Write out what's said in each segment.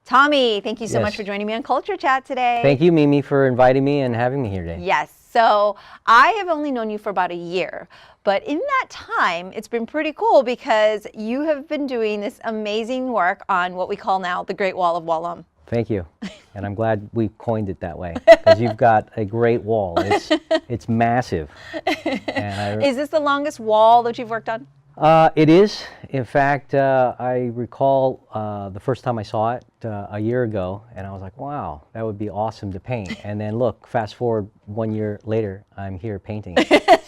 Tommy, thank you so much Yes. for joining me on Culture Chat today. Thank you, Mimi, for inviting me and having me here today. Yes. So I have only known you for about a year, but in that time, it's been pretty cool because you have been doing this amazing work on what we call now the Great Wall of Wah Lum. Thank you. And I'm glad we coined it that way because you've got a great wall. It's massive. And Is this the longest wall that you've worked on? it is. In fact, I recall the first time I saw it a year ago, and I was like, wow, that would be awesome to paint. And then look, fast forward 1 year later, I'm here painting it.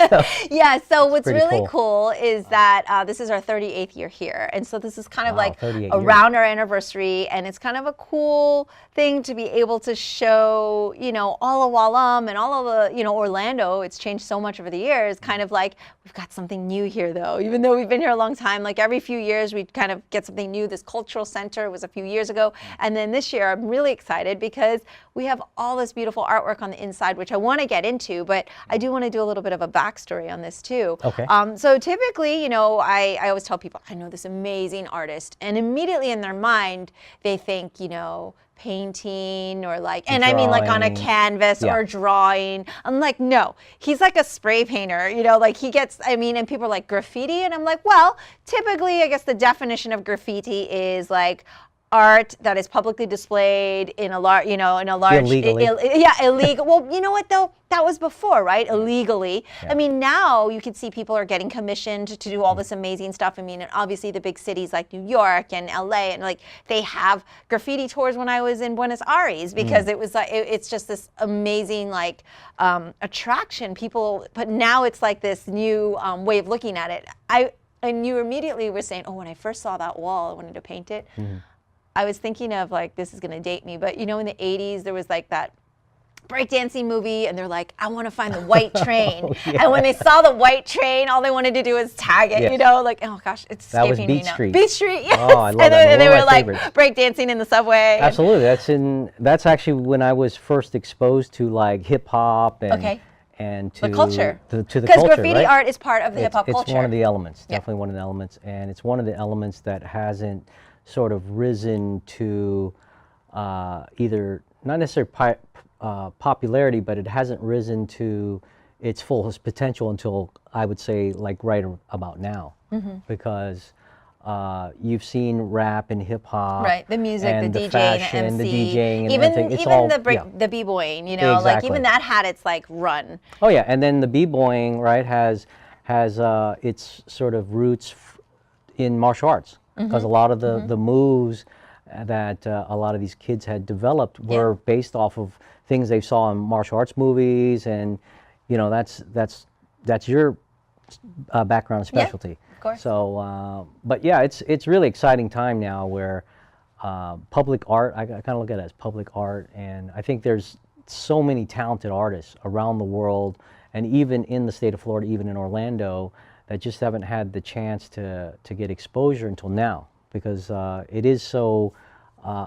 So, Yeah, so what's pretty really cool. cool is that this is our 38th year here. And so this is kind of Wow, like 38 years. around our anniversary. And it's kind of a cool thing to be able to show, you know, all of Wah Lum and all of the, you know, Orlando. It's changed so much over the years. Kind of like, we've got something new here though. Even though we've been here a long time, like every few years we kind of get something new. This cultural center was a few years ago. And then this year I'm really excited because we have all this beautiful artwork on the inside, which I want to get into, but I do want to do a little bit of a backstory on this too. Okay. So typically, you know, I always tell people, I know this amazing artist, and immediately in their mind, they think, you know, painting or like, and I mean like on a Drawing. canvas Yeah. or drawing. I'm like, no, he's like a spray painter, you know, like he gets, I mean, and people are like graffiti. And I'm like, well, typically, I guess the definition of graffiti is like art that is publicly displayed in a large, you know, in a large, Illegally. Illegal. Well, you know what though? That was before, right? Illegally. Yeah. I mean, now you can see people are getting commissioned to do all this amazing stuff. I mean, and obviously the big cities like New York and LA, and like they have graffiti tours when I was in Buenos Aires because it was like, it's just this amazing like attraction. People, but now it's like this new way of looking at it. And you immediately were saying, oh, when I first saw that wall, I wanted to paint it. I was thinking of like, this is going to date me, but you know, in the 80s, there was like that breakdancing movie and they're like, I want to find the white train. Oh, yeah. And when they saw the white train, all they wanted to do was tag it, Yes. you know, like, oh gosh, it's That was escaping me Beat now. Street. Beat Street, yes. Oh, I love and that then movie. they One were of my like favorites. breakdancing in the subway. Absolutely. That's actually when I was first exposed to like hip hop and Okay. and to The culture. to the culture, Because graffiti right? art is part of the hip hop culture. It's one of the elements, Yeah. definitely one of the elements, and it's one of the elements that hasn't sort of risen to either not necessarily popularity, but it hasn't risen to its fullest potential until I would say like right about now, because you've seen rap and hip hop, Right, the music, and the DJing, fashion, the the MC, DJing, and even everything. It's even all, the yeah. the b-boying, you know, like Exactly. even that had its like run. Oh yeah, and then the b-boying, right, has its sort of roots in martial arts, because a lot of the moves that a lot of these kids had developed were based off of things they saw in martial arts movies, and you know that's your background and specialty. Of course. So, but yeah, it's really exciting time now where public art, I kind of look at it as public art, and I think there's so many talented artists around the world, and even in the state of Florida, even in Orlando, that just haven't had the chance to get exposure until now, because it is so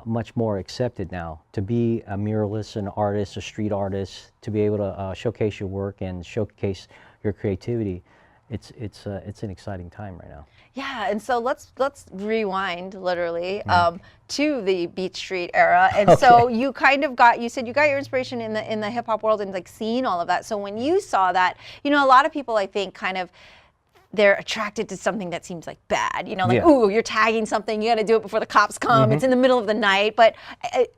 much more accepted now to be a muralist, an artist, a street artist, to be able to showcase your work and showcase your creativity. It's an exciting time right now. Yeah, and so let's rewind literally to the Beat Street era. And so you kind of you said you got your inspiration in the hip hop world and like seeing all of that. So when you saw that, you know, a lot of people I think kind of they're attracted to something that seems like bad, you know, like, ooh, you're tagging something, you got to do it before the cops come. It's in the middle of the night. But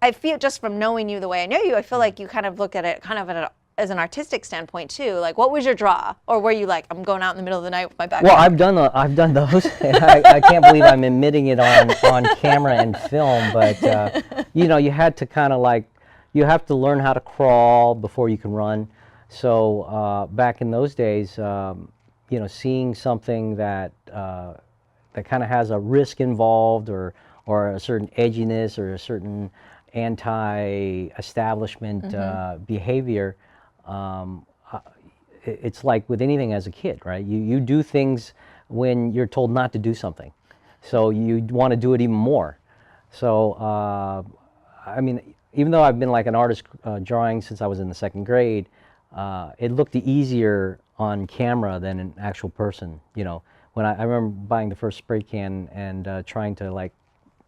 I feel just from knowing you the way I know you, I feel like you kind of look at it kind of as an artistic standpoint too. Like, what was your draw? Or were you like, I'm going out in the middle of the night with my backpack? Well, I've done those. And I can't believe I'm admitting it on camera and film. But you know, you had to kind of like, you have to learn how to crawl before you can run. So back in those days, you know, seeing something that that kind of has a risk involved, or a certain edginess, or a certain anti-establishment behavior. It's like with anything as a kid, right? You do things when you're told not to do something, so you want to do it even more. So I mean, even though I've been like an artist drawing since I was in the 2nd grade, it looked easier on camera than an actual person. You know, when I remember buying the first spray can and trying to like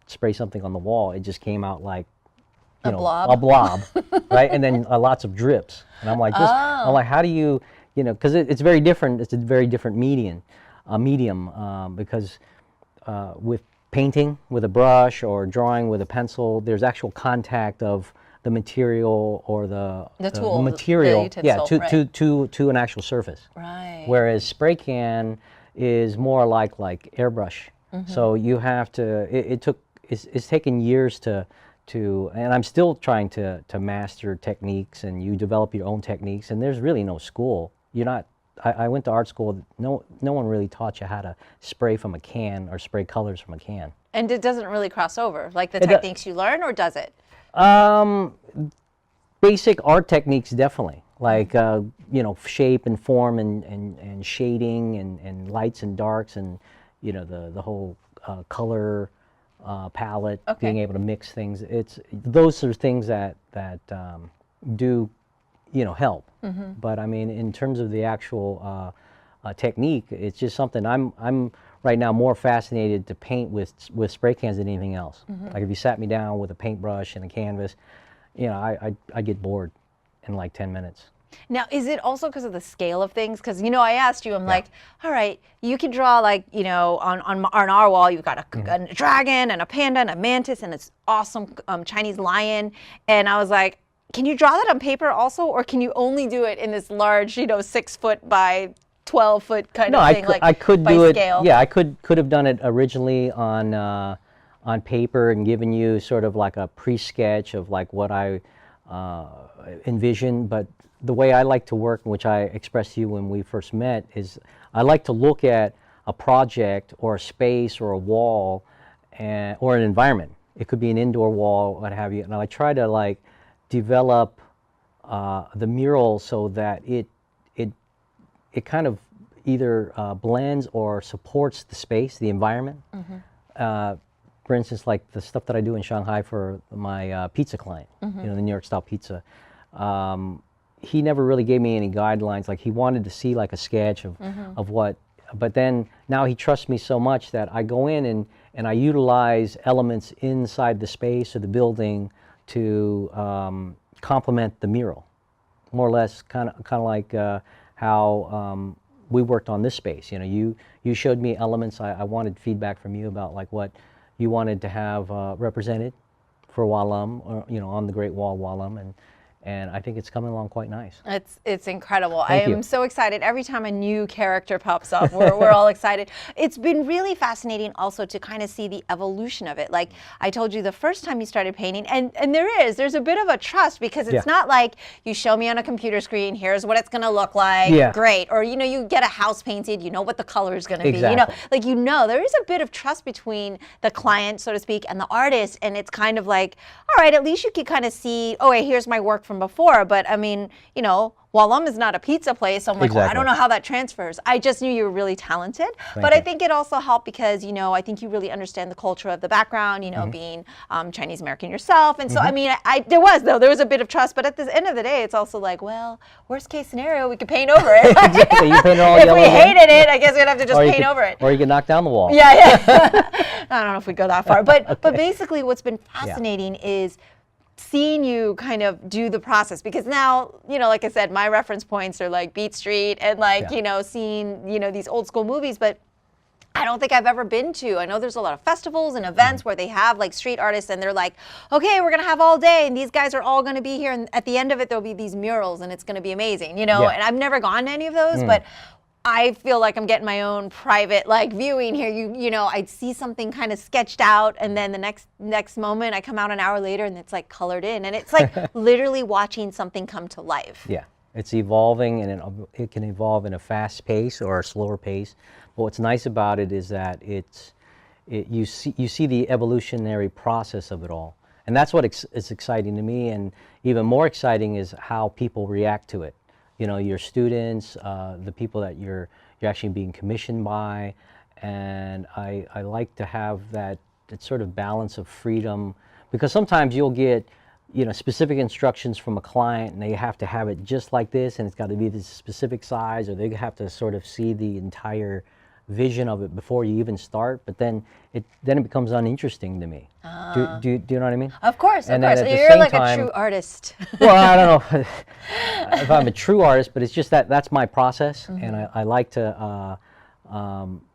spray something on the wall, it just came out like, A blob? a blob, right? And then lots of drips. And I'm like, I'm like, how do you, because it's very different. It's a very different medium, because with painting with a brush or drawing with a pencil, there's actual contact of the material or the tool, material, the utensil, right. to an actual surface. Right. Whereas spray can is more like airbrush. So you have to. It's taken years to, and I'm still trying to master techniques, and you develop your own techniques, and there's really no school. You're not. I went to art school. No one really taught you how to spray from a can or spray colors from a can. And it doesn't really cross over, like the techniques you learn, or does it? Basic art techniques, definitely. Like, shape and form and shading and lights and darks and, the whole color palette, being able to mix things. Those are things that do, help. But I mean, in terms of the actual technique, it's just something I'm right now more fascinated to paint with spray cans than anything else. Like if you sat me down with a paintbrush and a canvas, I get bored in like 10 minutes. Now, is it also because of the scale of things? Because, I asked you, I'm like, all right, you can draw like, on our wall, you've got a dragon and a panda and a mantis and this awesome Chinese lion. And I was like, can you draw that on paper also? Or can you only do it in this large, 6 foot by 12 foot kind of thing? I could do scale? it. Yeah, I could have done it originally on paper and given you sort of like a pre-sketch of like what I envisioned. But the way I like to work, which I expressed to you when we first met, is I like to look at a project or a space or a wall or an environment. It could be an indoor wall, what have you. And I try to like develop the mural so that it kind of either blends or supports the space, the environment. For instance, like the stuff that I do in Shanghai for my pizza client, the New York style pizza. He never really gave me any guidelines. Like he wanted to see like a sketch of what, but then now he trusts me so much that I go in and I utilize elements inside the space or the building to complement the mural, more or less, kind of like how we worked on this space. You showed me elements. I wanted feedback from you about like what you wanted to have represented for Wah Lum, or on the Great Wall Wah Lum, and I think it's coming along quite nice. It's incredible. Thank I am so excited. Every time a new character pops up, we're all excited. It's been really fascinating also to kind of see the evolution of it. Like I told you the first time you started painting, and there's a bit of a trust, because it's not like you show me on a computer screen, here's what it's going to look like, great. Or, you get a house painted, you know what the color is going to be. There is a bit of trust between the client, so to speak, and the artist, and it's kind of like, all right, at least you can kind of see, oh, wait, here's my work from before. But I mean, Wah Lum is not a pizza place, so I'm like, well, I don't know how that transfers. I just knew you were really talented. But I think it also helped because, I think you really understand the culture of the background, being Chinese American yourself. And so, I mean, there was a bit of trust, but at the end of the day, it's also like, well, worst case scenario, we could paint over it. Exactly. You paint it all if yellow we again. hated it, I guess we'd have to just paint over it. Or you can knock down the wall. Yeah. I don't know if we go that far. But basically what's been fascinating is seeing you kind of do the process, because now, like I said, my reference points are like Beat Street and like, seeing, these old school movies, but I don't think I've ever been to. I know there's a lot of festivals and events where they have like street artists and they're like, okay, we're going to have all day and these guys are all going to be here. And at the end of it, there'll be these murals and it's going to be amazing, and I've never gone to any of those, but I feel like I'm getting my own private like viewing here. I'd see something kind of sketched out, and then the next moment I come out an hour later and it's like colored in, and it's like literally watching something come to life. Yeah, it's evolving, and it can evolve in a fast pace or a slower pace. But what's nice about it is that you see the evolutionary process of it all, and that's what is exciting to me. And even more exciting is how people react to it. Your students, the people that you're actually being commissioned by, and I like to have that sort of balance of freedom, because sometimes you'll get specific instructions from a client and they have to have it just like this, and it's got to be this specific size, or they have to sort of see the entire vision of it before you even start, but then it becomes uninteresting to me. Do you know what I mean? Of course, And of course. then at the You're same like time, a true artist. well, I don't know if I'm a true artist, but it's just that's my process, and I like to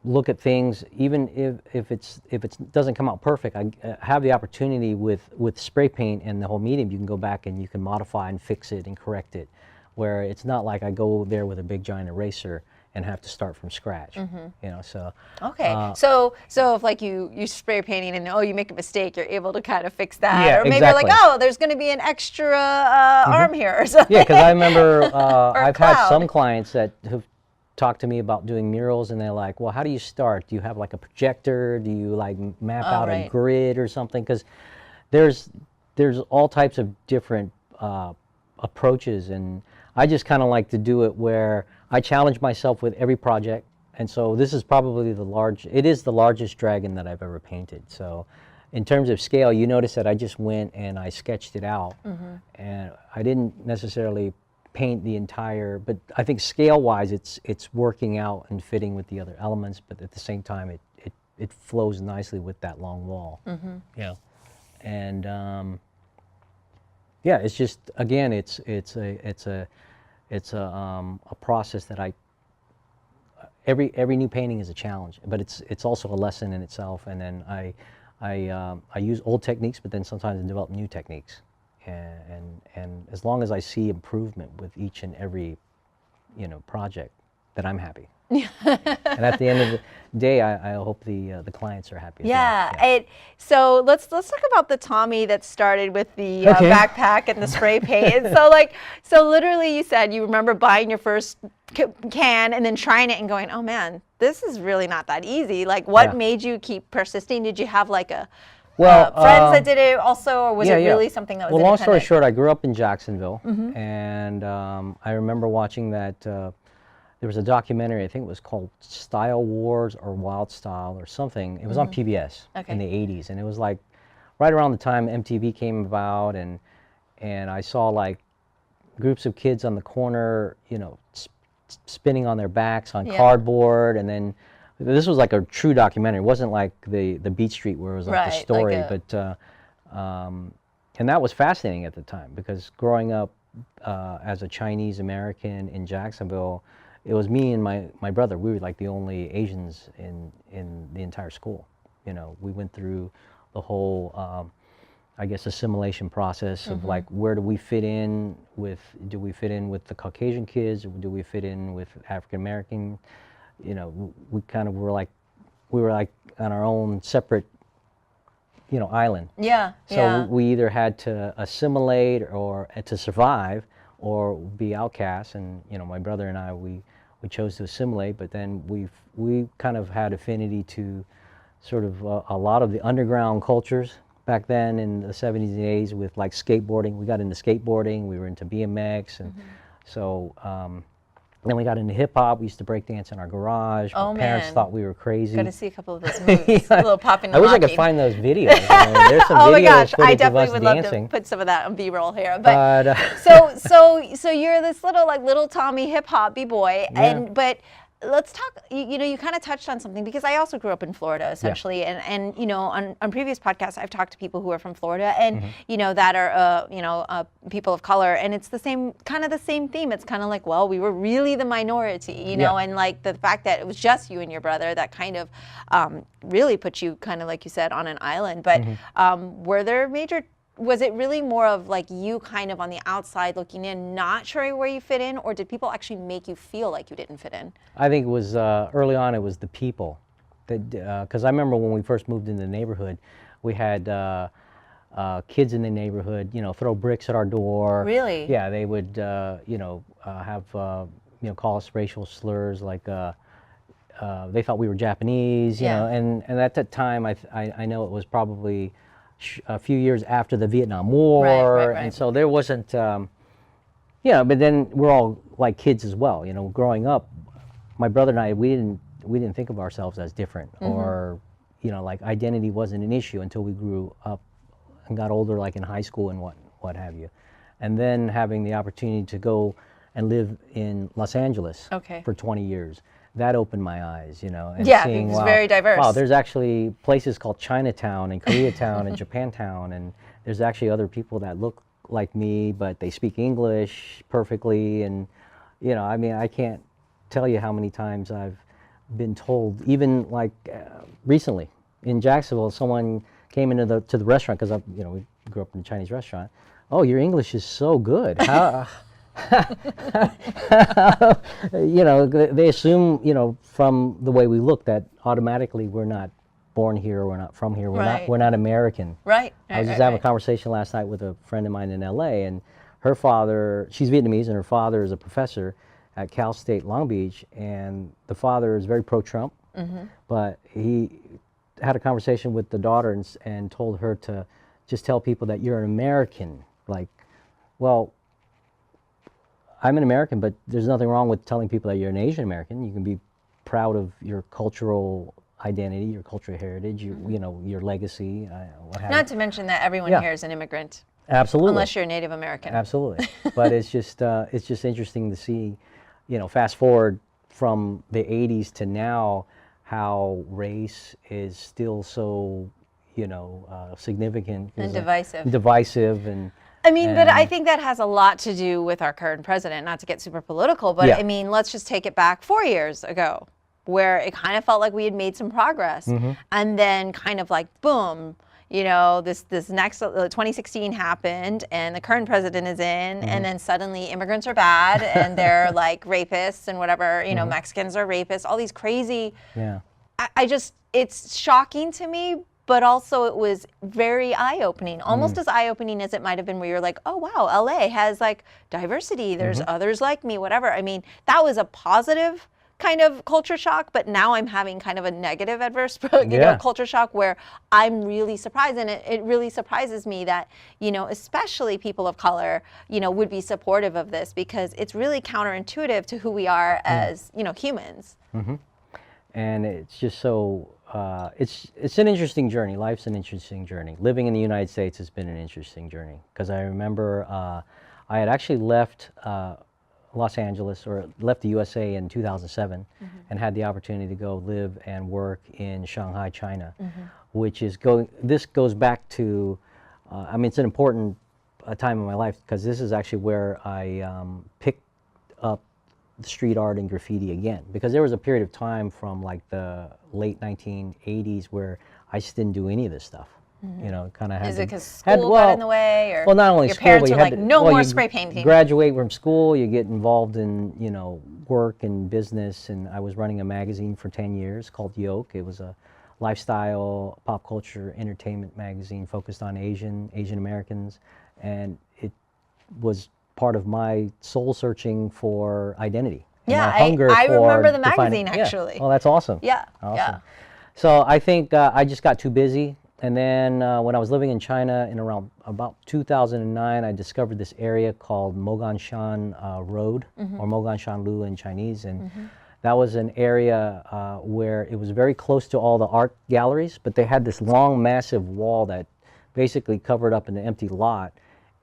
look at things, even if it doesn't come out perfect. I have the opportunity with spray paint and the whole medium. You can go back and you can modify and fix it and correct it, where it's not like I go there with a big giant eraser and have to start from scratch. You know, so Okay, so if like you spray painting and you make a mistake, you're able to kind of fix that, Yeah, or maybe exactly. like there's going to be an extra arm here or something. yeah, because I remember I've had cloud. some clients that have talked to me about doing murals, and they're like, well, how do you start? Do you have like a projector? Do you like map out a right. grid or something? Because there's all types of different approaches, and I just kind of like to do it where I challenge myself with every project. And so this is probably it is the largest dragon that I've ever painted. So in terms of scale, you notice that I just went and I sketched it out, and I didn't necessarily paint the entire, but I think scale-wise, it's working out and fitting with the other elements, but at the same time, it flows nicely with that long wall. Yeah, and yeah, it's just, again, it's a process that every new painting is a challenge, but it's also a lesson in itself. And then I use old techniques, but then sometimes I develop new techniques. And as long as I see improvement with each and every, project, then I'm happy. And at the end of the day, I hope the clients are happy. So let's talk about the Tommy that started with the Okay. backpack and the spray paint. And so literally, you said you remember buying your first can and then trying it and going, oh man, this is really not that easy. Like, what made you keep persisting? Did you have like friends that did it also, or was it really something that was long story independent? short, I grew up in Jacksonville, and I remember watching that. There was a documentary, I think it was called Style Wars or Wild Style or something. It was on PBS in the 80s, and it was like right around the time MTV came about, and I saw like groups of kids on the corner, spinning on their backs on cardboard, and then this was like a true documentary. It wasn't like the Beat Street where it was like the story, but and that was fascinating at the time, because growing up as a Chinese American in Jacksonville, it was me and my brother. We were like the only Asians in the entire school. We went through the whole, I guess, assimilation process of like, where do we fit in with? Do we fit in with the Caucasian kids, or do we fit in with African American? We kind of were like on our own separate, island. So we either had to assimilate or to survive, or be outcasts. And my brother and I, we chose to assimilate, but then we kind of had affinity to sort of a lot of the underground cultures back then in the 70s and 80s, with like skateboarding. We got into skateboarding, we were into BMX, and so then we got into hip hop. We used to break dance in our garage. My parents thought we were crazy. Got to see a couple of those moves. A little popping. I wish I could find those videos. There's some oh my videos gosh, I footage of definitely us would dancing. love to put some of that on B-roll here. But But so you're this little Tommy hip hop b-boy, but let's talk. You kind of touched on something, because I also grew up in Florida essentially, and on previous podcasts I've talked to people who are from Florida, and that are people of color, and it's the same theme. It's kind of like, well, we were really the minority, and like the fact that it was just you and your brother that kind of really put you kind of, like you said, on an island. But were there was it really more of like you kind of on the outside looking in, not sure where you fit in, or did people actually make you feel like you didn't fit in? I think it was early on. It was the people, because I remember when we first moved into the neighborhood, we had kids in the neighborhood, throw bricks at our door. Really? Yeah, they would, have call us racial slurs, like they thought we were Japanese, and at that time, I know it was probably a few years after the Vietnam War, right. and so there wasn't, but then we're all like kids as well. Growing up, my brother and I, we didn't think of ourselves as different, or like identity wasn't an issue until we grew up and got older, like in high school and what have you. And then having the opportunity to go and live in Los Angeles for 20 years, that opened my eyes, you know, and Yeah, seeing, it's wow, very diverse. wow, there's actually places called Chinatown and Koreatown and Japantown, and there's actually other people that look like me, but they speak English perfectly, and you know, I mean, I can't tell you how many times I've been told, even like recently in Jacksonville, someone came into the restaurant because you know, we grew up in a Chinese restaurant. Oh, your English is so good. How? You know, they assume, you know, from the way we look that automatically we're not born here, we're not from here, we're not American. Right. I was just having a conversation last night with a friend of mine in LA, and her father, she's Vietnamese, and her father is a professor at Cal State Long Beach, and the father is very pro-Trump, but he had a conversation with the daughter and told her to just tell people that you're an American. Like, well, I'm an American, but there's nothing wrong with telling people that you're an Asian American. You can be proud of your cultural identity, your cultural heritage, you know, your legacy, what have you. Not to mention that everyone here is an immigrant. Absolutely. Unless you're a Native American. Absolutely. But it's just interesting to see, you know, fast forward from the 80s to now, how race is still so, you know, significant. And divisive. Divisive and... I mean, but I think that has a lot to do with our current president, not to get super political, but I mean, let's just take it back 4 years ago, where it kind of felt like we had made some progress. And then kind of like, boom, you know, this next 2016 happened, and the current president is in, and then suddenly immigrants are bad, and they're like rapists and whatever, you know, Mexicans are rapists, all these crazy. Yeah. I just, it's shocking to me, but also it was very eye-opening, almost as eye-opening as it might have been where you're like, oh wow, LA has like diversity, there's others like me, whatever. I mean, that was a positive kind of culture shock, but now I'm having kind of a negative adverse you know, culture shock where I'm really surprised, and it really surprises me that, you know, especially people of color, you know, would be supportive of this, because it's really counterintuitive to who we are as, you know, humans. And it's just so, it's an interesting journey. Life's an interesting journey. Living in the United States has been an interesting journey, because I remember I had actually left Los Angeles, or left the USA in 2007, and had the opportunity to go live and work in Shanghai, China, which is this goes back to, I mean, it's an important time in my life, because this is actually where I picked up street art and graffiti again, because there was a period of time from like the late 1980s where I just didn't do any of this stuff. You know, kind of had. Is it because school got in the way, or well, not only your school, parents but were like, no more spray painting? Graduate from school, you get involved in, you know, work and business, and I was running a magazine for 10 years called Yoke. It was a lifestyle, pop culture, entertainment magazine focused on Asian Americans, and it was part of my soul searching for identity. Yeah, hunger I for remember the defining, magazine actually. Oh, that's awesome. Yeah, awesome. So I think I just got too busy. And then when I was living in China in around about 2009, I discovered this area called Moganshan Road, or Moganshan Lu in Chinese. And that was an area where it was very close to all the art galleries, but they had this long, massive wall that basically covered up an empty lot.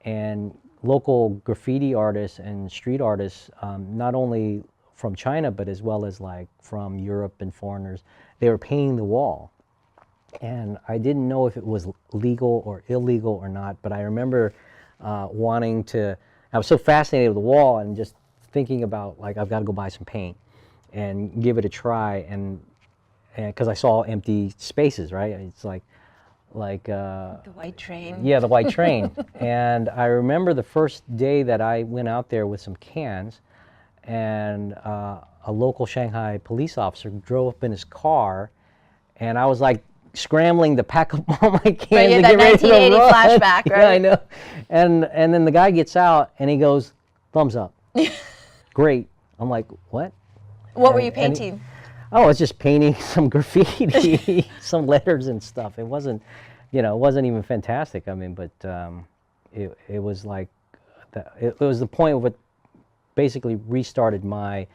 And local graffiti artists and street artists, not only from China, but as well as like from Europe and foreigners, they were painting the wall. And I didn't know if it was legal or illegal or not, but I remember wanting to, I was so fascinated with the wall and just thinking about, like, I've got to go buy some paint and give it a try, and because I saw empty spaces, right? It's like the white train. Yeah, the white train. And I remember the first day that I went out there with some cans, and a local Shanghai police officer drove up in his car, and I was like scrambling to pack up all my cans and get ready to run. 1980 flashback, right? Yeah, I know. And then the guy gets out and he goes, "Thumbs up." Great. I'm like, what? What were you painting? I was just painting some graffiti, some letters and stuff. It wasn't, you know, it wasn't even fantastic. I mean, but it was like, it was the point of what basically restarted my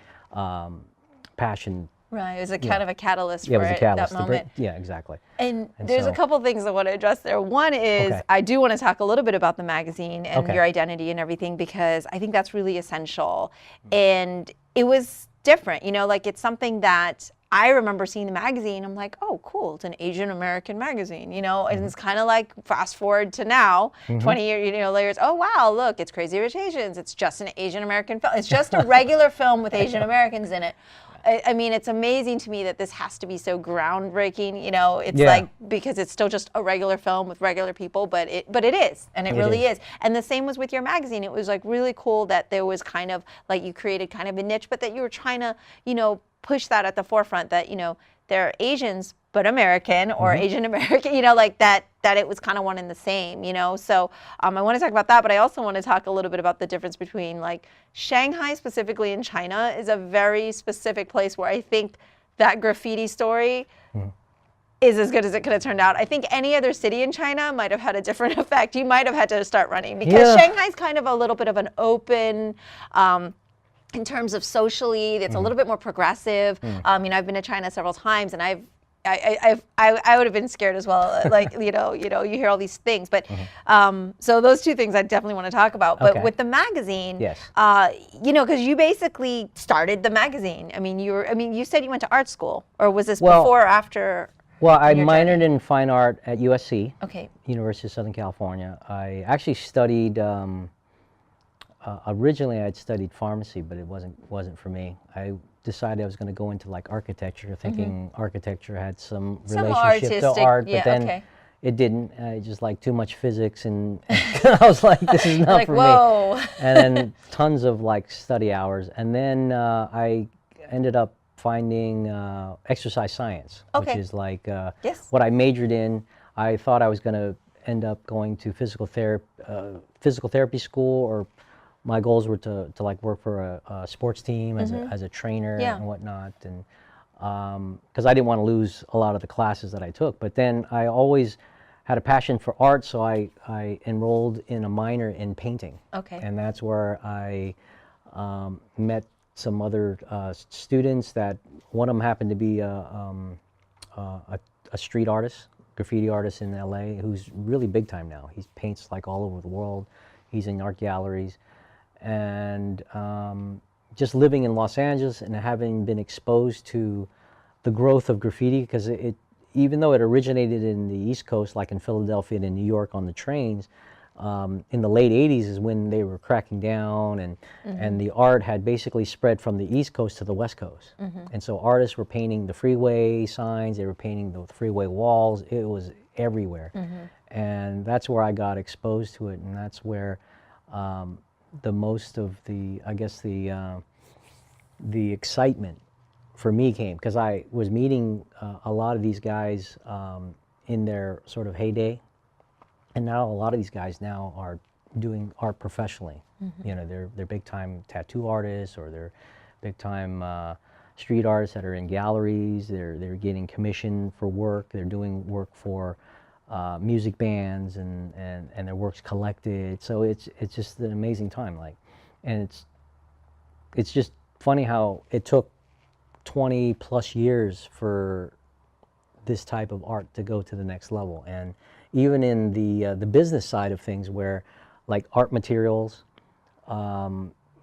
passion. Right, it was a kind of a catalyst for it was a catalyst that moment. Yeah, exactly. And there's a couple things I want to address there. One is, I do want to talk a little bit about the magazine and your identity and everything, because I think that's really essential. And it was different, you know, like it's something that I remember seeing the magazine. I'm like, oh, cool. It's an Asian American magazine, you know, and it's kind of like fast forward to now, 20 years, you know, layers. Oh, wow, look, it's Crazy Rich Asians. It's just an Asian American film. It's just a regular film with Asian Americans in it. I mean, it's amazing to me that this has to be so groundbreaking, you know, it's like, because it's still just a regular film with regular people, but it is, and it really is. And the same was with your magazine. It was like really cool that there was kind of like, you created kind of a niche, but that you were trying to, you know, push that at the forefront, that, you know, they're Asians, but American, or Asian American, you know, like that it was kind of one and the same, you know. So I want to talk about that, but I also want to talk a little bit about the difference between like Shanghai, specifically in China, is a very specific place where I think that graffiti story is as good as it could have turned out. I think any other city in China might have had a different effect. You might have had to start running, because Shanghai's kind of a little bit of an open, in terms of socially, it's a little bit more progressive. You know, I've been to China several times, and I would have been scared as well. Like, you know, you hear all these things, but so those two things I definitely want to talk about. But with the magazine, you know, because you basically started the magazine. I mean, you said you went to art school, or was this before or after? Well, I minored in fine art at USC, University of Southern California. I actually studied. Originally, I'd studied pharmacy, but it wasn't for me. I decided I was going to go into like architecture, thinking architecture had some relationship to art, but then it didn't. I just like too much physics, and I was like, this is not like, for me. And then tons of like study hours, and then I ended up finding exercise science, which is like what I majored in. I thought I was going to end up going to physical therapy school, or my goals were to like work for a sports team as a trainer and whatnot, and because I didn't want to lose a lot of the classes that I took. But then I always had a passion for art, so I enrolled in a minor in painting. And that's where I met some other students. That one of them happened to be a street artist, graffiti artist in LA, who's really big time now. He paints like all over the world. He's in art galleries. And just living in Los Angeles and having been exposed to the growth of graffiti, because even though it originated in the East Coast, like in Philadelphia and in New York on the trains, in the late 80s is when they were cracking down, and the art had basically spread from the East Coast to the West Coast. And so artists were painting the freeway signs, they were painting the freeway walls, it was everywhere. And that's where I got exposed to it, and that's where the most of the, I guess the excitement for me came, because I was meeting a lot of these guys in their sort of heyday, and now a lot of these guys now are doing art professionally. You know, they're big time tattoo artists, or they're big time street artists that are in galleries. They're getting commissioned for work. They're doing work for music bands, and their work's collected. So it's just an amazing time, like, and it's just funny how it took 20 plus years for this type of art to go to the next level. And even in the business side of things, where like art materials,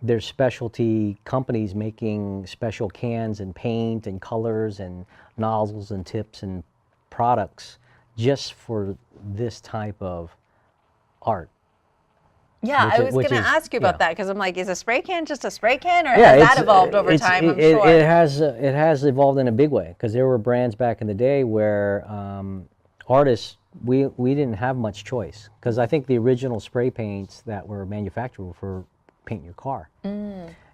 there's specialty companies making special cans and paint and colors and nozzles and tips and products just for this type of art. Yeah, I was going to ask you about that, because I'm like, is a spray can just a spray can, or has that evolved over time? I'm sure it has evolved in a big way, because there were brands back in the day where artists, we didn't have much choice, because I think the original spray paints that were manufactured were for paint your car,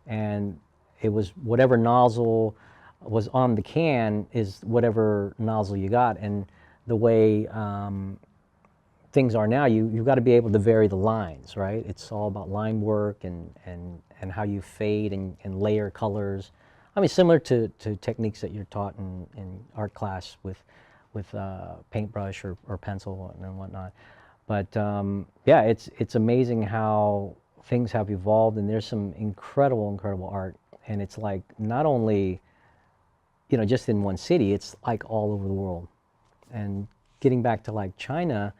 and it was whatever nozzle was on the can is whatever nozzle you got. And the way things are now, you've got to be able to vary the lines, right? It's all about line work and how you fade and layer colors. I mean, similar to techniques that you're taught in art class with paintbrush or pencil and whatnot. But yeah, it's amazing how things have evolved, and there's some incredible art. And it's like not only, you know, just in one city, it's like all over the world. And getting back to like China,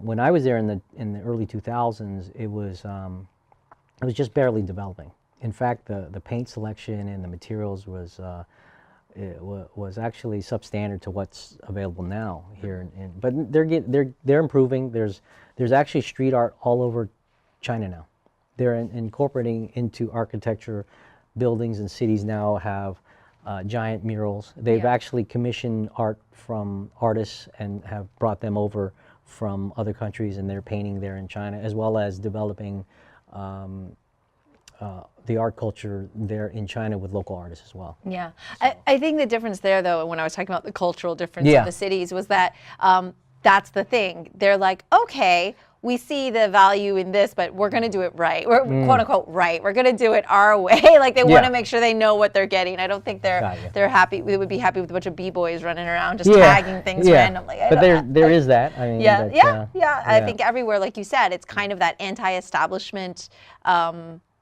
when I was there in the early 2000s, it was just barely developing. In fact, the paint selection and the materials was actually substandard to what's available now here. But they're improving. There's actually street art all over China now. They're incorporating into architecture. Buildings and cities now have giant murals. They've actually commissioned art from artists and have brought them over from other countries, and they're painting there in China, as well as developing the art culture there in China with local artists as well. Yeah, so. I think the difference there, though, when I was talking about the cultural difference of the cities, was that that's the thing. They're like, okay, we see the value in this, but we're going to do it right. We're quote unquote right. We're going to do it our way. Like they want to make sure they know what they're getting. I don't think they're happy. We would be happy with a bunch of b-boys running around just tagging things randomly. But there is that. I mean, I think everywhere, like you said, it's kind of that anti-establishment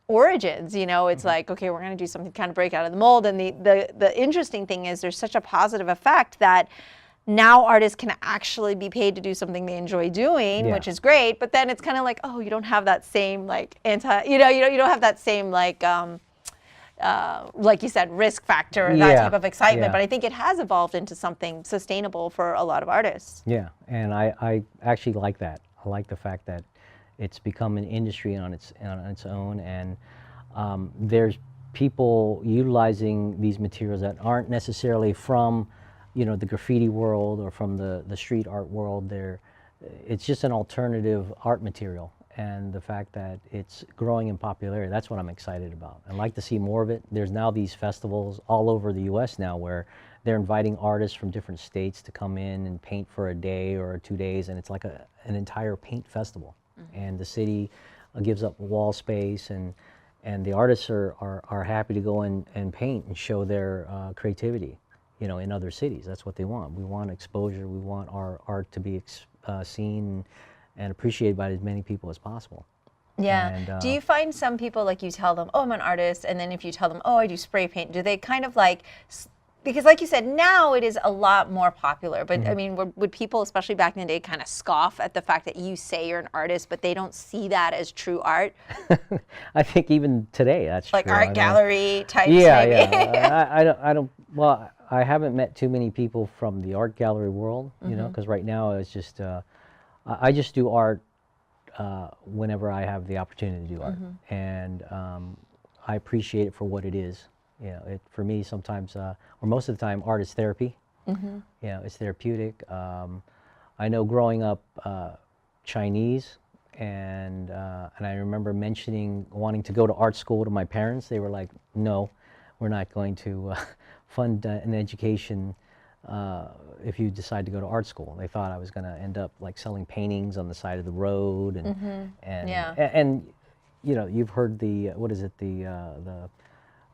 origins. You know, it's like, okay, we're going to do something kind of break out of the mold. And the interesting thing is there's such a positive effect that now artists can actually be paid to do something they enjoy doing, which is great. But then it's kind of like, oh, you don't have that same like you don't have that same like you said, risk factor, that type of excitement. But I think it has evolved into something sustainable for a lot of artists. Yeah, and I actually like that. I like the fact that it's become an industry on its own, and there's people utilizing these materials that aren't necessarily from the graffiti world or from the street art world. It's just an alternative art material, and the fact that it's growing in popularity, that's what I'm excited about. I'd like to see more of it. There's now these festivals all over the US now where they're inviting artists from different states to come in and paint for a day or 2 days, and it's like an entire paint festival. And the city gives up wall space, and the artists are happy to go and paint and show their creativity. In other cities. That's what they want. We want exposure. We want our art to be seen and appreciated by as many people as possible. Yeah. And, do you find some people, like you tell them, oh, I'm an artist, and then if you tell them, oh, I do spray paint, do they kind of like, because like you said, now it is a lot more popular, but I mean, would people, especially back in the day, kind of scoff at the fact that you say you're an artist, but they don't see that as true art? I think even today, that's like true. Art gallery types, maybe? I don't, well, I haven't met too many people from the art gallery world, because right now it's just, I just do art whenever I have the opportunity to do art. And I appreciate it for what it is. For me, sometimes, or most of the time, art is therapy. It's therapeutic. I know growing up Chinese, and I remember mentioning wanting to go to art school to my parents. They were like, no, we're not going to fund an education if you decide to go to art school. They thought I was going to end up like selling paintings on the side of the road, and you've heard the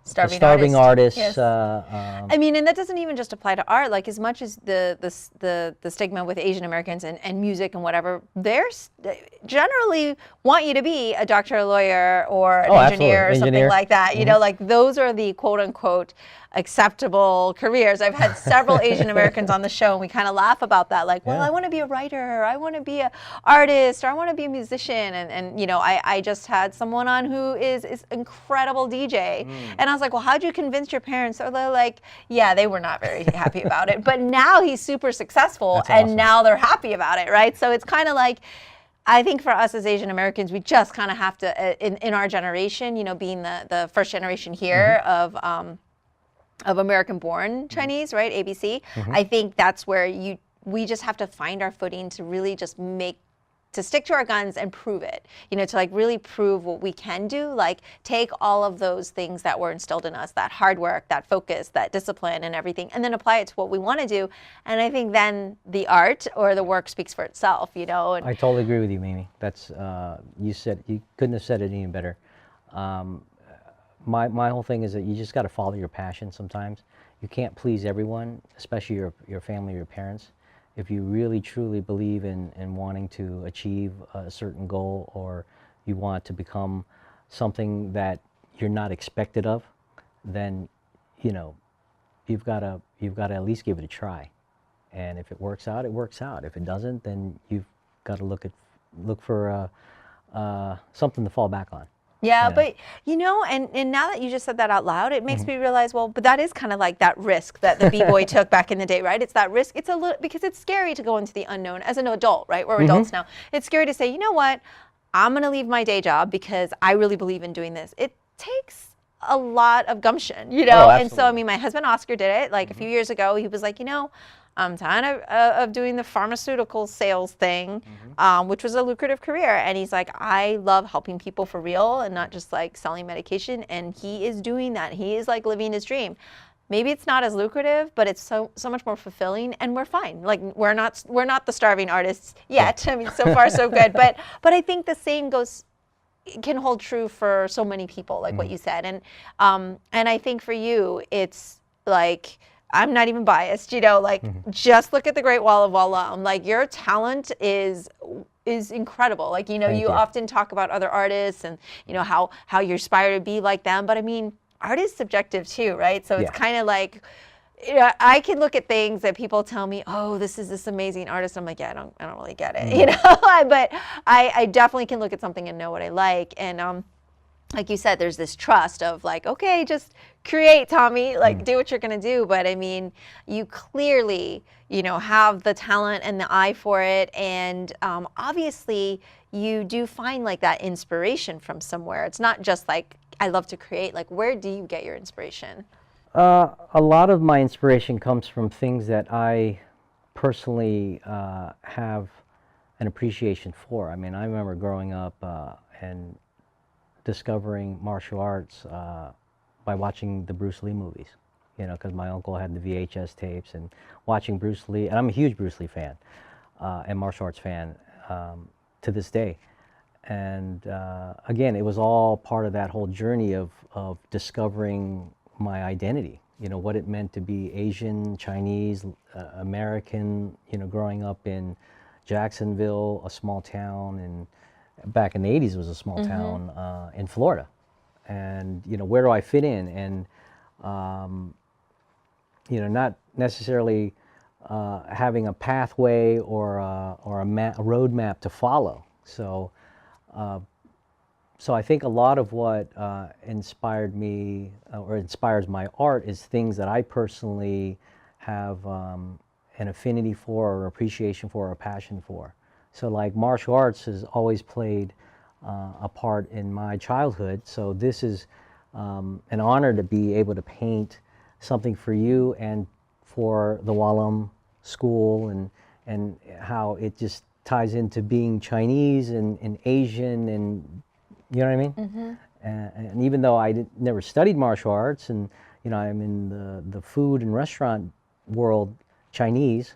starving artists. Yes. I mean, and that doesn't even just apply to art. Like as much as the stigma with Asian Americans and music and whatever, they generally want you to be a doctor, a lawyer, or an engineer or something like that. Like those are the quote unquote acceptable careers. I've had several Asian Americans on the show, and we kind of laugh about that. Like, well, I want to be a writer, or I want to be an artist, or I want to be a musician. And I just had someone on who is incredible DJ. And I was like, well, how'd you convince your parents? So they're like, yeah, they were not very happy about it. But now he's super successful, and now they're happy about it, right? So it's kind of like, I think for us as Asian Americans, we just kind of have to, in our generation, being the first generation here of American-born Chinese, right, ABC, I think that's where we just have to find our footing to really just to stick to our guns and prove it, to like really prove what we can do, like take all of those things that were instilled in us, that hard work, that focus, that discipline and everything, and then apply it to what we want to do. And I think then the art or the work speaks for itself, And I totally agree with you, Mimi. That's, you couldn't have said it any better. My whole thing is that you just got to follow your passion sometimes. You can't please everyone, especially your family, your parents. If you really truly believe in wanting to achieve a certain goal, or you want to become something that you're not expected of, then you've got to at least give it a try. And if it works out, it works out. If it doesn't, then you've got to look for something to fall back on. Yeah, Yeah. but and now that you just said that out loud, it makes me realize, well, but that is kind of like that risk that the B-boy took back in the day, right? It's that risk. It's a little, because it's scary to go into the unknown as an adult, right? We're adults now. It's scary to say, you know what? I'm going to leave my day job because I really believe in doing this. It takes a lot of gumption, Oh, and so, I absolutely. mean, my husband Oscar did it like a few years ago. He was like, I'm tired of doing the pharmaceutical sales thing, which was a lucrative career. And he's like, I love helping people for real and not just like selling medication. And he is doing that. He is like living his dream. Maybe it's not as lucrative, but it's so much more fulfilling, and we're fine. Like we're not the starving artists yet. I mean, so far so good. But I think the same can hold true for so many people, like what you said. And I think for you, it's like, I'm not even biased, like just look at the Great Wall of Wah Lum. Like your talent is incredible. Like, you you. often talk about other artists and, how you aspire to be like them. But I mean, art is subjective too, right? So it's kind of like, I can look at things that people tell me, oh, this is this amazing artist. I'm like, yeah, I don't really get it, but I definitely can look at something and know what I like. And like you said, there's this trust of like, okay, just create, Tommy, like do what you're going to do. But I mean, you clearly, have the talent and the eye for it. And obviously you do find like that inspiration from somewhere. It's not just like, I love to create. Like, where do you get your inspiration? A lot of my inspiration comes from things that I personally have an appreciation for. I mean, I remember growing up and discovering martial arts by watching the Bruce Lee movies, because my uncle had the VHS tapes, and watching Bruce Lee, and I'm a huge Bruce Lee fan and martial arts fan to this day. And again, it was all part of that whole journey of discovering my identity, what it meant to be Asian, Chinese, American, growing up in Jacksonville, a small town, and back in the 80s it was a small town in Florida. And, where do I fit in? And, not necessarily having a pathway or a roadmap to follow. So I think a lot of what inspired me or inspires my art is things that I personally have an affinity for, or appreciation for, or a passion for. So like martial arts has always played a part in my childhood. So this is an honor to be able to paint something for you and for the Wah Lum School, and how it just ties into being Chinese and Asian, and you know what I mean? And even though I never studied martial arts, and I'm in the food and restaurant world, Chinese,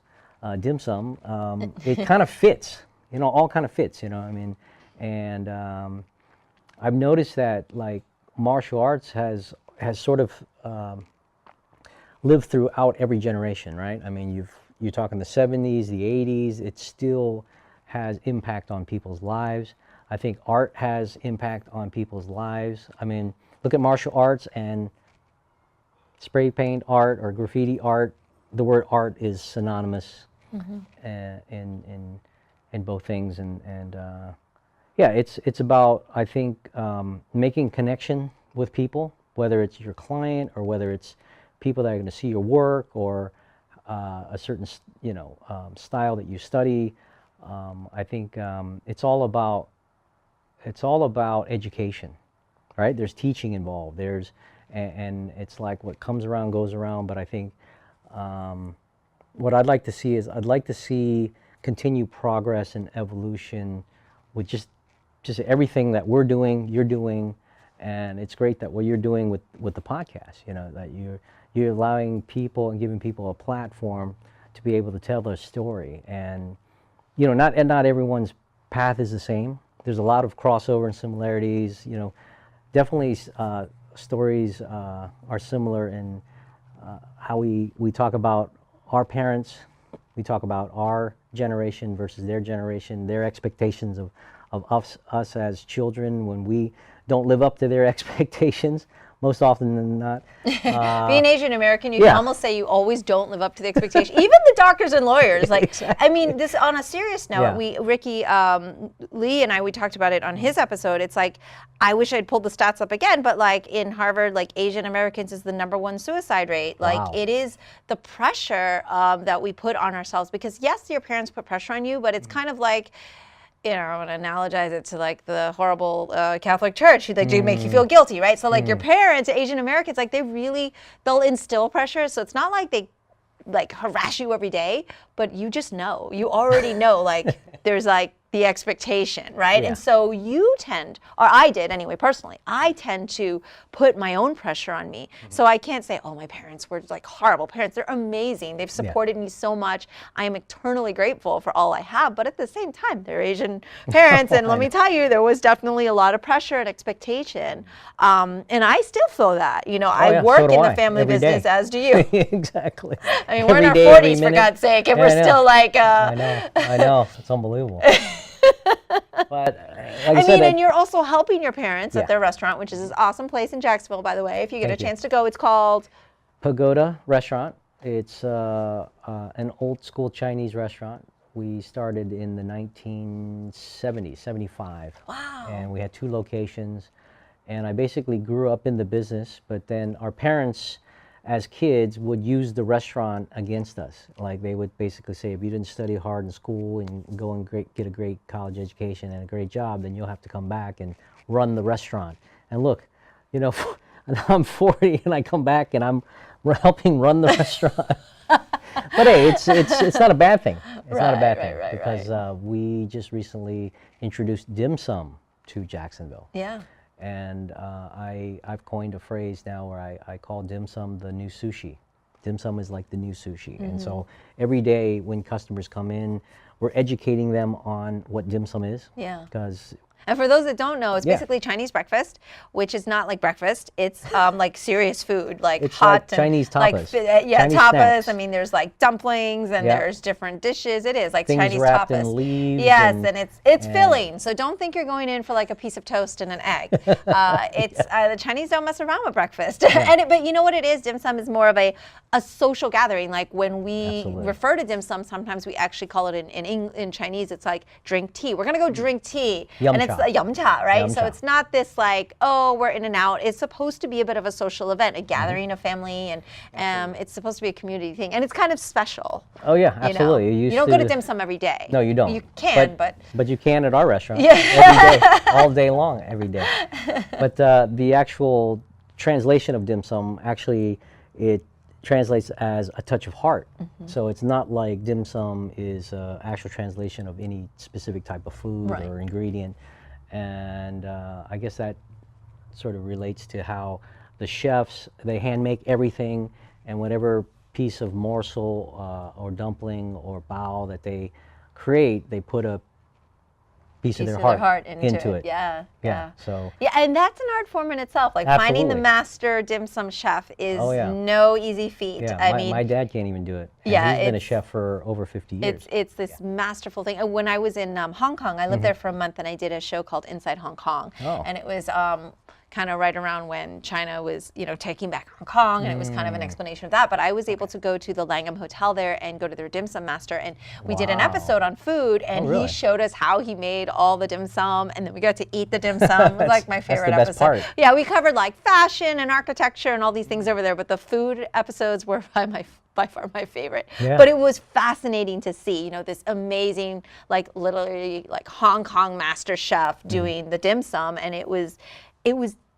dim sum, it kind of fits, all kind of fits, I mean. And I've noticed that like martial arts has sort of lived throughout every generation, right? I mean, you're talking the 70s, the 80s, it still has impact on people's lives. I think art has impact on people's lives. I mean, look at martial arts and spray paint art or graffiti art. The word art is synonymous in both things, and yeah, it's about, I think, making connection with people, whether it's your client or whether it's people that are going to see your work, or a certain style that you study. I think it's all about education, right? There's teaching involved. And it's like what comes around goes around. But I think what I'd like to see is continued progress and evolution with just everything that we're doing, you're doing, and it's great that what you're doing with the podcast. That you're allowing people and giving people a platform to be able to tell their story. And not everyone's path is the same. There's a lot of crossover and similarities. Definitely stories are similar in how we talk about our parents. We talk about our generation versus their generation, their expectations of us as children when we don't live up to their expectations. most often than not. Being Asian American, you can almost say you always don't live up to the expectation. Even the doctors and lawyers, like, Exactly. I mean, this on a serious note, Ricky Lee and we talked about it on his episode. It's like, I wish I'd pulled the stats up again, but like in Harvard, like Asian Americans is the #1 suicide rate. Like it is the pressure that we put on ourselves, because yes, your parents put pressure on you, but it's kind of like, you know, I want to analogize it to like the horrible Catholic Church who they do make you feel guilty, right? So like your parents, Asian Americans, like they'll instill pressure. So it's not like they like harass you every day, but you just know, you already know, like there's like the expectation, right? Yeah. And so you tend, or I did anyway, personally, I tend to put my own pressure on me. So I can't say, oh, my parents were like horrible parents. They're amazing. They've supported me so much. I am eternally grateful for all I have. But at the same time, they're Asian parents. And let me tell you, there was definitely a lot of pressure and expectation. And I still feel that. You know, I work in the family business, as do you. Exactly. I mean, we're in our 40s, for God's sake, and we're still like... I know. It's unbelievable. But like I mean, and you're also helping your parents at their restaurant, which is this awesome place in Jacksonville, by the way. If you get a chance to go, it's called Pagoda Restaurant. It's an old school Chinese restaurant. We started in the 1970s, 75. Wow. And we had 2 locations. And I basically grew up in the business, but then our parents, as kids, would use the restaurant against us. Like they would basically say, if you didn't study hard in school and go and get a great college education and a great job, then you'll have to come back and run the restaurant. And look, you know, I'm 40 and I come back and I'm helping run the restaurant. But hey, it's not a bad thing. It's not a bad thing because we just recently introduced dim sum to Jacksonville. Yeah. And I've coined a phrase now where I call dim sum the new sushi. Dim sum is like the new sushi. And so every day when customers come in, we're educating them on what dim sum is. Yeah. Because And for those that don't know, it's basically Chinese breakfast, which is not like breakfast. It's like serious food, like it's hot like Chinese tapas. Like Chinese tapas. snacks. I mean, there's like dumplings and there's different dishes. It is like Things Chinese wrapped tapas. in leaves. Yes, and it's filling. So don't think you're going in for like a piece of toast and an egg. The Chinese don't mess around with breakfast. But you know what it is? Dim sum is more of a social gathering. Like when we refer to dim sum, sometimes we actually call it in Chinese. It's like drink tea. We're gonna go drink tea, and it's like yum cha, right? So it's not this like, oh, we're in and out. It's supposed to be a bit of a social event, a gathering of family, and it's supposed to be a community thing, and it's kind of special. Oh yeah, absolutely. You don't go to dim sum every day. No, you don't. You can, but you can at our restaurant every day, all day long, every day. But the actual translation of dim sum, actually, it translates as a touch of heart. So it's not like dim sum is an actual translation of any specific type of food or ingredient. And I guess that sort of relates to how the chefs, they hand make everything, and whatever piece of morsel or dumpling or bao that they create, they put a piece of their heart into it. Yeah. So and that's an art form in itself. Like finding the master dim sum chef is no easy feat. I mean, my dad can't even do it. And he's been a chef for over 50 years. It's this masterful thing. And when I was in Hong Kong, I lived there for a month, and I did a show called Inside Hong Kong. And it was kind of right around when China was, taking back Hong Kong, and it was kind of an explanation of that. But I was able to go to the Langham Hotel there and go to their dim sum master, and we did an episode on food, and he showed us how he made all the dim sum, and then we got to eat the dim sum. It was like my favorite that's the episode. best part. Yeah, we covered like fashion and architecture and all these things over there, but the food episodes were by far my favorite. But it was fascinating to see, this amazing, like literally like Hong Kong master chef doing the dim sum, and it was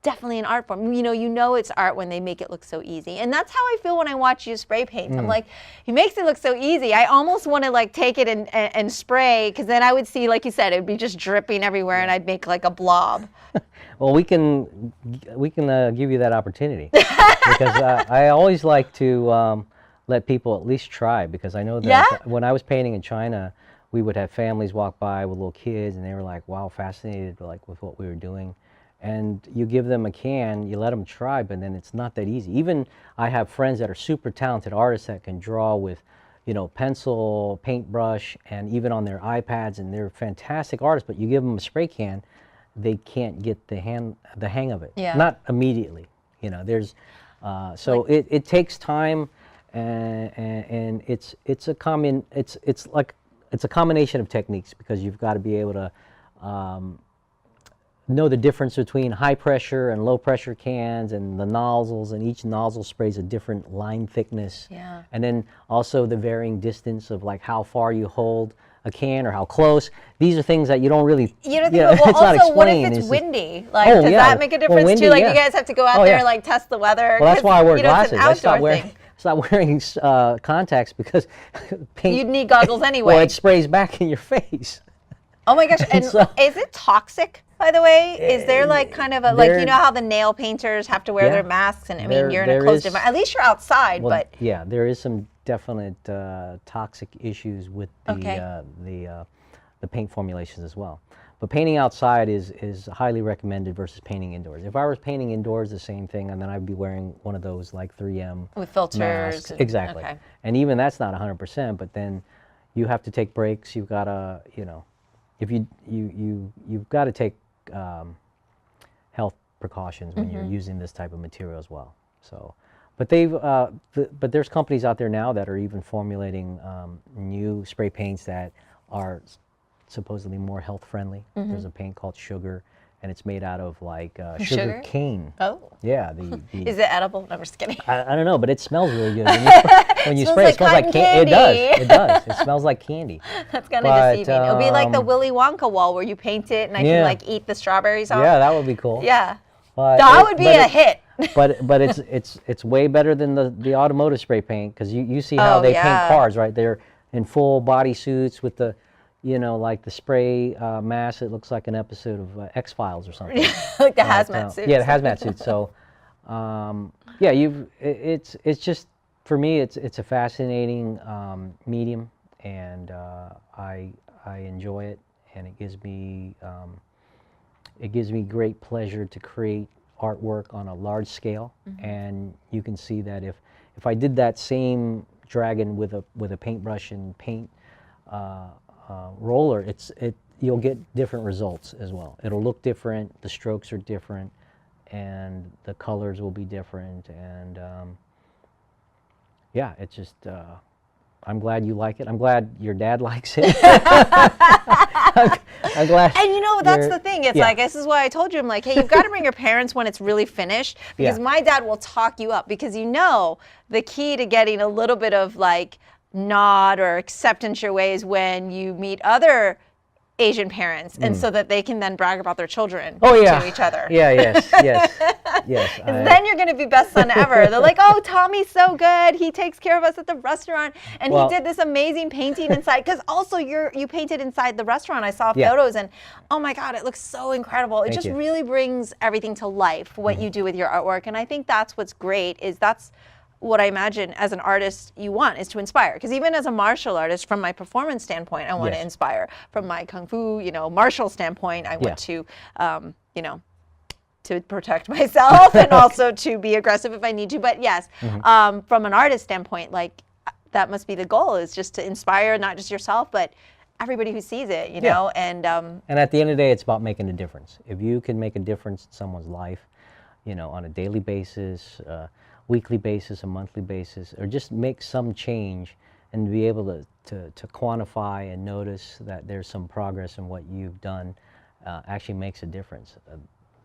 definitely an art form. You know it's art when they make it look so easy. And that's how I feel when I watch you spray paint. I'm like, he makes it look so easy. I almost want to like take it and spray, because then I would see, like you said, it'd be just dripping everywhere, and I'd make like a blob. Well, we can give you that opportunity, because I always like to let people at least try, because I know that when I was painting in China, we would have families walk by with little kids, and they were like, wow, fascinated like with what we were doing. And you give them a can, you let them try, but then it's not that easy. Even I have friends that are super talented artists that can draw with, pencil, paintbrush, and even on their iPads, and they're fantastic artists, but you give them a spray can, they can't get the hang of it. Not immediately. You know, there's so it takes time, and it's a combination of techniques, because you've got to be able to know the difference between high pressure and low pressure cans and the nozzles, and each nozzle sprays a different line thickness. Yeah. And then also the varying distance of like how far you hold a can or how close. These are things that you don't really, You don't think, well, it's not also, what if explained. it's It's windy? Like, Oh, does yeah. that make a Well, difference windy, too? Like, yeah. you guys have to go out Oh, there yeah. like test the weather. Well, that's 'cause, why I wear you know, glasses. It's an outdoor thing. Stop wearing contacts, because paint. You'd need goggles anyway. Well, it sprays back in your face. Oh my gosh! And so- is it toxic? By the way, is there like kind of a like, you know how the nail painters have to wear Yeah. their masks, and I mean you're in a There closed is- environment. At least you're outside, Well, but yeah, there is some definite toxic issues with the Okay. the paint formulations as well. But painting outside is highly recommended versus painting indoors. If I was painting indoors, the same thing, and then I'd be wearing one of those like 3M with filters. masks. And, Exactly. Okay. And even that's not 100%. But then you have to take breaks. You've got to, you know, if you've got to take health precautions when you're using this type of material as well. So, but but there's companies out there now that are even formulating new spray paints that are supposedly more health friendly. There's a paint called Sugar, and it's made out of like sugar Sugar? cane. Oh. Yeah. Is it edible? No, I'm just kidding. I don't know, but it smells really good. When you Smells spray, like it smells like cotton candy. It candy. does. It does. It smells like candy. That's kind of But, deceiving. It'll be like the Willy Wonka wall where you paint it and I can Yeah. like eat the strawberries off. Yeah, that would be cool. Yeah. But That would be a hit. But it's way better than the automotive spray paint, because you see how Oh, they yeah. paint cars, right? They're in full body suits with the, you know, like the spray mask. It looks like an episode of X-Files or something. Like the But, hazmat suits. Yeah, the hazmat suits. So, yeah, it's just, for me, it's a fascinating medium, and I enjoy it, and it gives me great pleasure to create artwork on a large scale. And you can see that if I did that same dragon with a paintbrush and paint roller, you'll get different results as well. It'll look different, the strokes are different, and the colors will be different, and yeah, it's just I'm glad you like it. I'm glad your dad likes it. I'm glad. And you know, that's the thing. It's yeah. like, this is why I told you, I'm like, hey, you've got to bring your parents when it's really finished, because Yeah. my dad will talk you up, because you know the key to getting a little bit of like nod or acceptance your way is when you meet other Asian parents, and so that they can then brag about their children to each other. Yeah, yes. And then you're going to be best son ever. They're like, oh, Tommy's so good. He takes care of us at the restaurant. And Well- he did this amazing painting inside. Because also you painted inside the restaurant. I saw Yeah. photos, and oh my God, it looks so incredible. It Thank just you. really brings everything to life, what you do with your artwork. And I think that's what's great, is that's what I imagine as an artist you want, is to inspire. Because even as a martial artist, from my performance standpoint, I want to Yes. inspire. From my kung fu, martial standpoint, I Yeah. want to, to protect myself and also to be aggressive if I need to. But yes, from an artist standpoint, like that must be the goal, is just to inspire not just yourself, but everybody who sees it, you know. And at the end of the day, it's about making a difference. If you can make a difference in someone's life, on a daily basis, weekly basis, a monthly basis, or just make some change, and be able to quantify and notice that there's some progress in what you've done, actually makes a difference.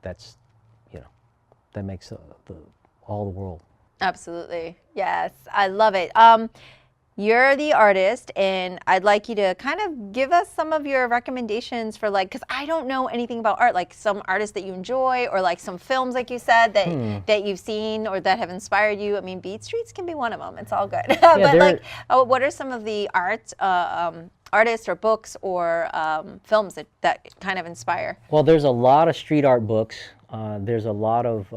That makes all the world. absolutely, yes, I love it. You're the artist, and I'd like you to kind of give us some of your recommendations for, like, because I don't know anything about art, like some artists that you enjoy, or like some films, like you said, that you've seen or that have inspired you. I mean, Beat Streets can be one of them. It's all good. But like, what are some of the artists or books or films that kind of inspire? Well, there's a lot of street art books. There's a lot of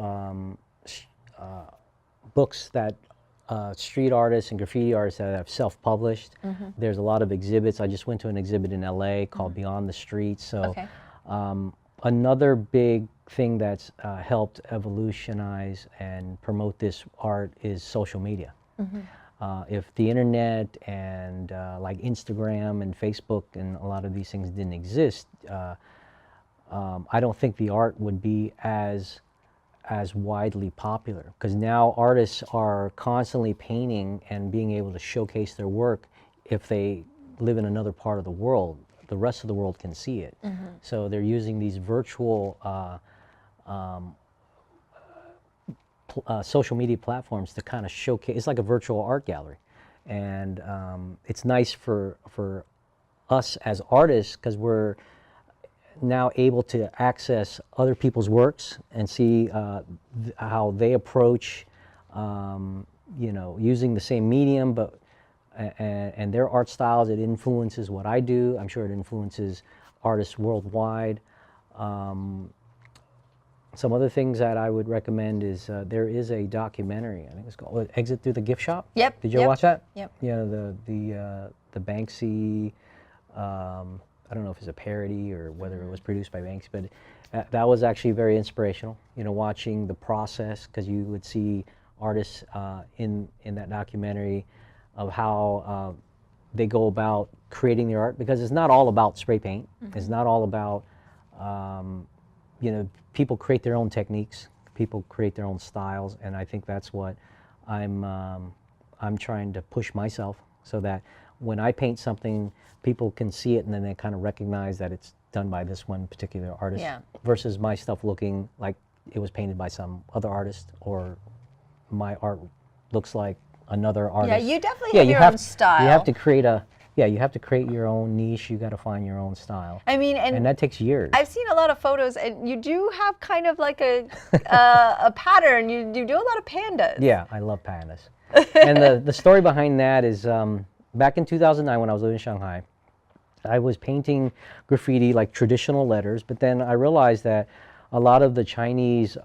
books that street artists and graffiti artists that have self-published. There's a lot of exhibits. I just went to an exhibit in LA called Beyond the Streets. So another big thing that's helped evolutionize and promote this art is social media. If the internet and like Instagram and Facebook and a lot of these things didn't exist, I don't think the art would be as as widely popular, because now artists are constantly painting and being able to showcase their work. If they live in another part of the world, the rest of the world can see it. So they're using these virtual social media platforms to kind of showcase. It's like a virtual art gallery, and it's nice for us as artists, because we're now able to access other people's works and see how they approach, you know, using the same medium, but and their art styles. It influences what I do. I'm sure it influences artists worldwide. Some other things that I would recommend is there is a documentary. I think it's called "Exit Through the Gift Shop." Yep. Did you ever watch that? Yep. Yeah, the Banksy. I don't know if it's a parody or whether it was produced by Banksy, but that was actually very inspirational. You know, watching the process, because you would see artists in that documentary of how they go about creating their art, because it's not all about spray paint. It's not all about, you know, people create their own techniques, people create their own styles, and I think that's what I'm trying to push myself, so that when I paint something, people can see it and then they kind of recognize that it's done by this one particular artist, versus my stuff looking like it was painted by some other artist, or my art looks like another artist. Yeah, you definitely have your own style. You have to create you have to create your own niche. You got to find your own style. I mean, and that takes years. I've seen a lot of photos, and you do have kind of like a a pattern. You do a lot of pandas. Yeah, I love pandas. And the story behind that is back in 2009, when I was living in Shanghai, I was painting graffiti, like traditional letters, but then I realized that a lot of the Chinese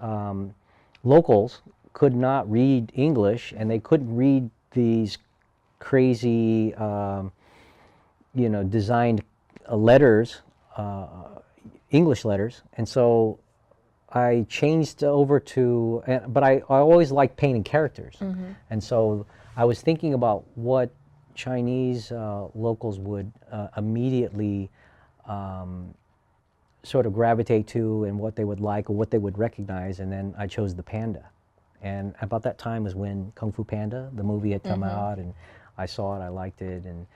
locals could not read English, and they couldn't read these crazy, you know, designed letters, English letters, and so I changed over to, but I always liked painting characters, and so I was thinking about what Chinese locals would immediately sort of gravitate to, and what they would like or what they would recognize, and then I chose the panda. And about that time was when Kung Fu Panda, the movie, had come out, and I saw it, I liked it, and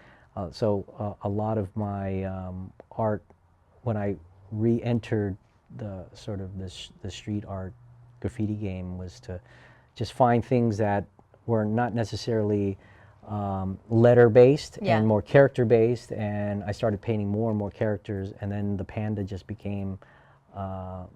so a lot of my art, when I re-entered the sort of the street art graffiti game, was to just find things that were not necessarily letter-based and more character-based, and I started painting more and more characters, and then the panda just became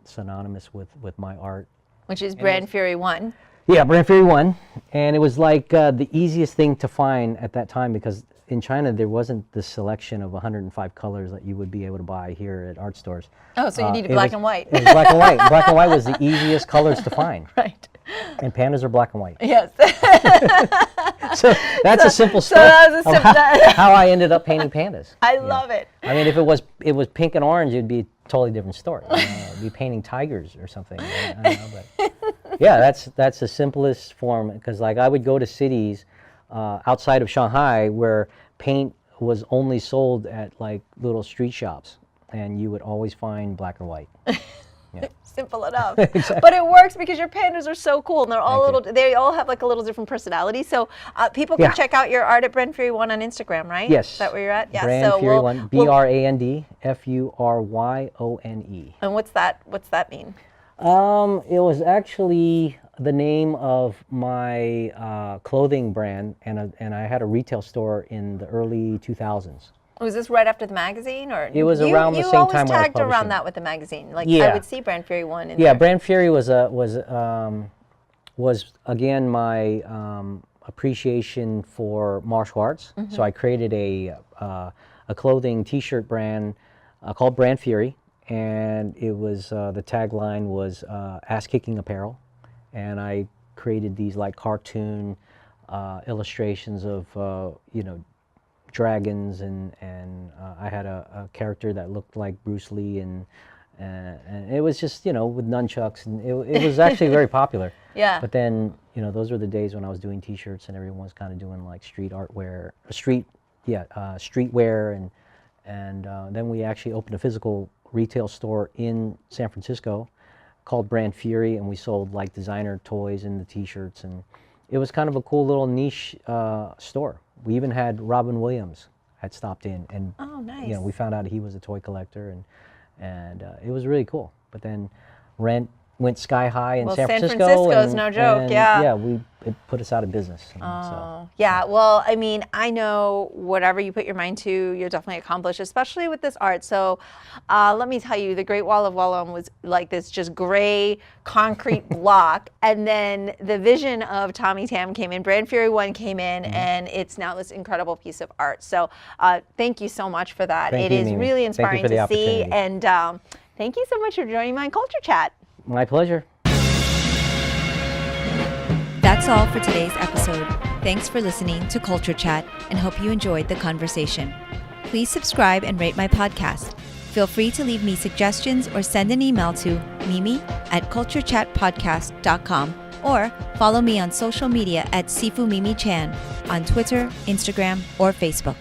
synonymous with my art. Which is Brand Fury 1. Yeah, Brand Fury 1, and it was like the easiest thing to find at that time, because in China there wasn't the selection of 105 colors that you would be able to buy here at art stores. Oh, so you needed black and white. It was black and white. Black and white was the easiest colors to find. Right. And pandas are black and white. Yes. So that's a simple story of how I ended up painting pandas. I love it. I mean, if it was pink and orange, it'd be a totally different story. I'd be painting tigers or something. I don't know, but yeah, that's the simplest form, because like I would go to cities outside of Shanghai where paint was only sold at like little street shops, and you would always find black or white. Yeah. Simple enough. Exactly. But it works because your pandas are so cool, and they're all they all have like a little different personality. So people can check out your art at Brand Fury 1 on Instagram, right? Yes. Is that where you're at? Yeah. Brand Fury 1, BRAND FURYONE. And what's that mean? It was actually the name of my clothing brand, and I had a retail store in the early 2000s. Was this right after the magazine, or it was around the same time when I was publishing? You always tagged around that with the magazine. Like I would see Brand Fury 1 in there. Brand Fury was again my appreciation for martial arts. So I created a clothing T-shirt brand called Brand Fury, and it was the tagline was "Ass Kicking Apparel," and I created these like cartoon illustrations of you know, dragons, and I had a character that looked like Bruce Lee, and it was just, you know, with nunchucks, and it was actually very popular. Yeah. But then, you know, those were the days when I was doing T-shirts, and everyone was kind of doing like street artwear, streetwear, and then we actually opened a physical retail store in San Francisco, called Brand Fury, and we sold like designer toys and the T-shirts, and it was kind of a cool little niche store. We even had Robin Williams had stopped in, and Oh, nice. you know, we found out he was a toy collector, and it was really cool. But then rent went sky high in Well, San San Francisco. Francisco's no joke, and, yeah. it put us out of business. So. Oh, yeah. Well, I mean, I know whatever you put your mind to, you'll definitely accomplish, especially with this art. So let me tell you, the Great Wall of Wah Lum was like this just gray concrete block. And then the vision of Tommy Tam came in, Brand Fury 1 came in, and it's now this incredible piece of art. So thank you so much for that. Thank It you, is Mimi. really Thank you inspiring for the to see. opportunity. And thank you so much for joining my Culture Chat. My pleasure. That's all for today's episode. Thanks for listening to Culture Chat and hope you enjoyed the conversation. Please subscribe and rate my podcast. Feel free to leave me suggestions or send an email to mimi@culturechatpodcast.com or follow me on social media at Sifu Mimi Chan on Twitter, Instagram, or Facebook.